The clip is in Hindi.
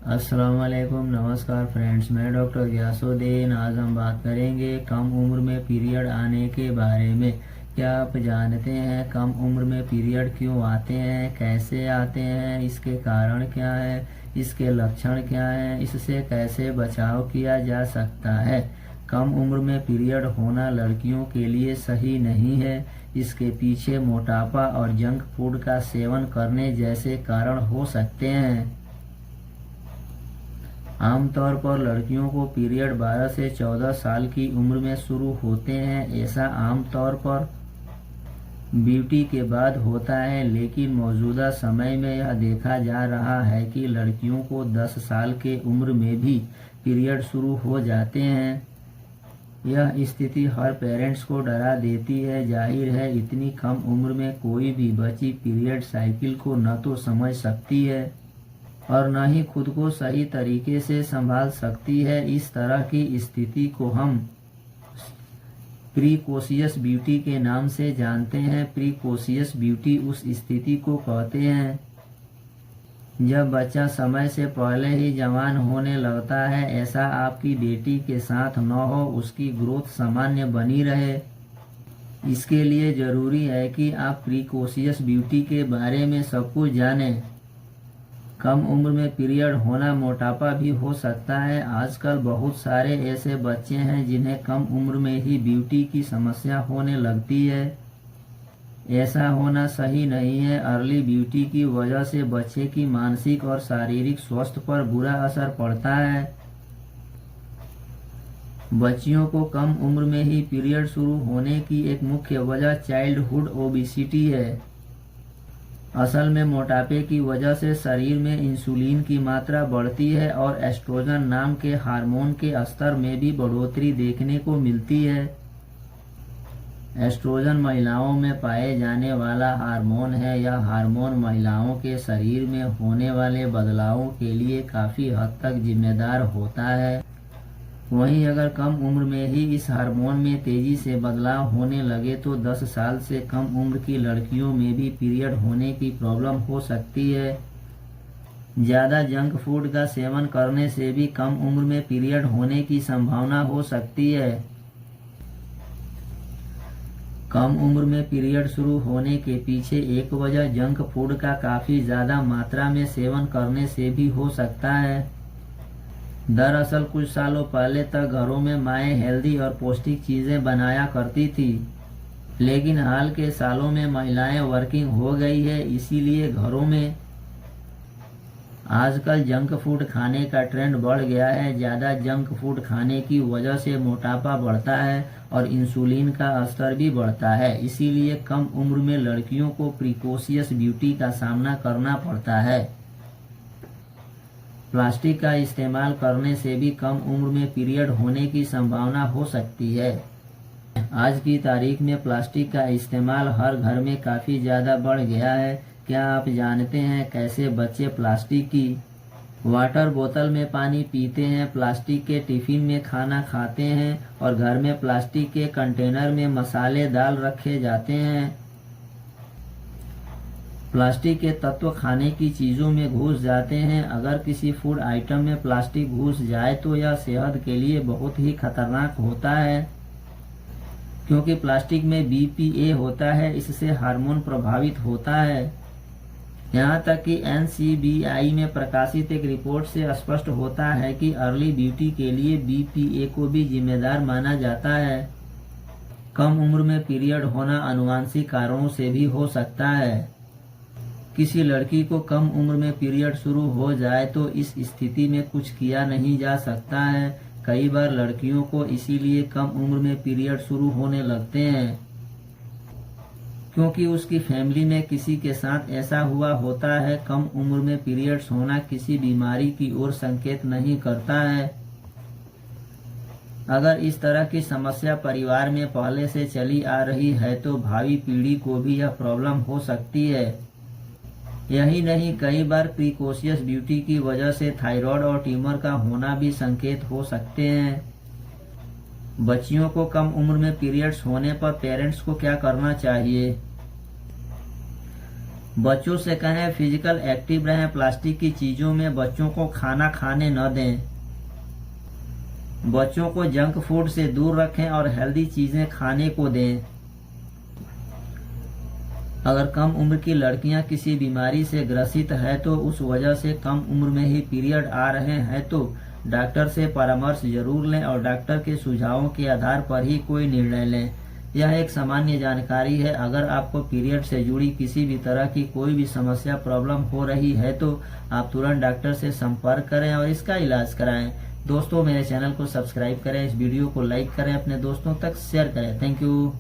अस्सलाम वालेकुम, नमस्कार फ्रेंड्स। मैं डॉक्टर गयासुद्दीन। आज हम बात करेंगे कम उम्र में पीरियड आने के बारे में। क्या आप जानते हैं कम उम्र में पीरियड क्यों आते हैं, कैसे आते हैं, इसके कारण क्या है, इसके लक्षण क्या हैं, इससे कैसे बचाव किया जा सकता है। कम उम्र में पीरियड होना लड़कियों के लिए सही नहीं है। इसके पीछे मोटापा और जंक फूड का सेवन करने जैसे कारण हो सकते हैं। आमतौर पर लड़कियों को पीरियड 12 से 14 साल की उम्र में शुरू होते हैं। ऐसा आमतौर पर ब्यूटी के बाद होता है, लेकिन मौजूदा समय में यह देखा जा रहा है कि लड़कियों को 10 साल के उम्र में भी पीरियड शुरू हो जाते हैं। यह स्थिति हर पेरेंट्स को डरा देती है। जाहिर है, इतनी कम उम्र में कोई भी बच्ची पीरियड साइकिल को न तो समझ सकती है और न ही खुद को सही तरीके से संभाल सकती है। इस तरह की स्थिति को हम प्रीकोशियस ब्यूटी के नाम से जानते हैं। प्रीकोशियस ब्यूटी उस स्थिति को कहते हैं जब बच्चा समय से पहले ही जवान होने लगता है। ऐसा आपकी बेटी के साथ न हो, उसकी ग्रोथ सामान्य बनी रहे। इसके लिए जरूरी है कि आप प्रीकोशियस ब्यूटी के बारे में सब कुछ जानें। कम उम्र में पीरियड होना मोटापा भी हो सकता है। आजकल बहुत सारे ऐसे बच्चे हैं जिन्हें कम उम्र में ही ब्यूटी की समस्या होने लगती है। ऐसा होना सही नहीं है। अर्ली ब्यूटी की वजह से बच्चे की मानसिक और शारीरिक स्वास्थ्य पर बुरा असर पड़ता है। बच्चियों को कम उम्र में ही पीरियड शुरू होने की एक मुख्य वजह चाइल्डहुड ओबेसिटी है। असल में मोटापे की वजह से शरीर में इंसुलिन की मात्रा बढ़ती है और एस्ट्रोजन नाम के हार्मोन के स्तर में भी बढ़ोतरी देखने को मिलती है। एस्ट्रोजन महिलाओं में पाए जाने वाला हार्मोन है। यह हार्मोन महिलाओं के शरीर में होने वाले बदलावों के लिए काफ़ी हद तक जिम्मेदार होता है। वहीं अगर कम उम्र में ही इस हार्मोन में तेजी से बदलाव होने लगे तो 10 साल से कम उम्र की लड़कियों में भी पीरियड होने की प्रॉब्लम हो सकती है। ज़्यादा जंक फूड का सेवन करने से भी कम उम्र में पीरियड होने की संभावना हो सकती है। कम उम्र में पीरियड शुरू होने के पीछे एक वजह जंक फूड का काफ़ी ज़्यादा मात्रा में सेवन करने से भी हो सकता है। दरअसल कुछ सालों पहले तक घरों में माएँ हेल्दी और पौष्टिक चीज़ें बनाया करती थी, लेकिन हाल के सालों में महिलाएं वर्किंग हो गई है, इसीलिए घरों में आजकल जंक फूड खाने का ट्रेंड बढ़ गया है। ज़्यादा जंक फूड खाने की वजह से मोटापा बढ़ता है और इंसुलिन का स्तर भी बढ़ता है। इसीलिए कम उम्र में लड़कियों को प्रीकोशियस ब्यूटी का सामना करना पड़ता है। प्लास्टिक का इस्तेमाल करने से भी कम उम्र में पीरियड होने की संभावना हो सकती है। आज की तारीख में प्लास्टिक का इस्तेमाल हर घर में काफ़ी ज़्यादा बढ़ गया है। क्या आप जानते हैं कैसे बच्चे प्लास्टिक की वाटर बोतल में पानी पीते हैं, प्लास्टिक के टिफ़िन में खाना खाते हैं और घर में प्लास्टिक के कंटेनर में मसाले दाल रखे जाते हैं। प्लास्टिक के तत्व खाने की चीज़ों में घुस जाते हैं। अगर किसी फूड आइटम में प्लास्टिक घुस जाए तो यह सेहत के लिए बहुत ही खतरनाक होता है, क्योंकि प्लास्टिक में BPA होता है। इससे हार्मोन प्रभावित होता है। यहाँ तक कि NCBI में प्रकाशित एक रिपोर्ट से स्पष्ट होता है कि अर्ली ब्यूटी के लिए BPA को भी जिम्मेदार माना जाता है। कम उम्र में पीरियड होना आनुवंशिक कारणों से भी हो सकता है। किसी लड़की को कम उम्र में पीरियड शुरू हो जाए तो इस स्थिति में कुछ किया नहीं जा सकता है। कई बार लड़कियों को इसीलिए कम उम्र में पीरियड शुरू होने लगते हैं क्योंकि उसकी फैमिली में किसी के साथ ऐसा हुआ होता है। कम उम्र में पीरियड्स होना किसी बीमारी की ओर संकेत नहीं करता है। अगर इस तरह की समस्या परिवार में पहले से चली आ रही है तो भावी पीढ़ी को भी यह प्रॉब्लम हो सकती है। यही नहीं, कई बार प्रीकोशियस ब्यूटी की वजह से थायराइड और ट्यूमर का होना भी संकेत हो सकते हैं। बच्चियों को कम उम्र में पीरियड्स होने पर पेरेंट्स को क्या करना चाहिए? बच्चों से कहें फिजिकल एक्टिव रहें, प्लास्टिक की चीजों में बच्चों को खाना खाने न दें। बच्चों को जंक फूड से दूर रखें और हेल्दी चीजें खाने को दें। अगर कम उम्र की लड़कियां किसी बीमारी से ग्रसित है तो उस वजह से कम उम्र में ही पीरियड आ रहे हैं तो डॉक्टर से परामर्श जरूर लें और डॉक्टर के सुझावों के आधार पर ही कोई निर्णय लें। यह एक सामान्य जानकारी है। अगर आपको पीरियड से जुड़ी किसी भी तरह की कोई भी समस्या प्रॉब्लम हो रही है तो आप तुरंत डॉक्टर से संपर्क करें और इसका इलाज कराएं। दोस्तों, मेरे चैनल को सब्सक्राइब करें, इस वीडियो को लाइक करें, अपने दोस्तों तक शेयर करें। Thank you.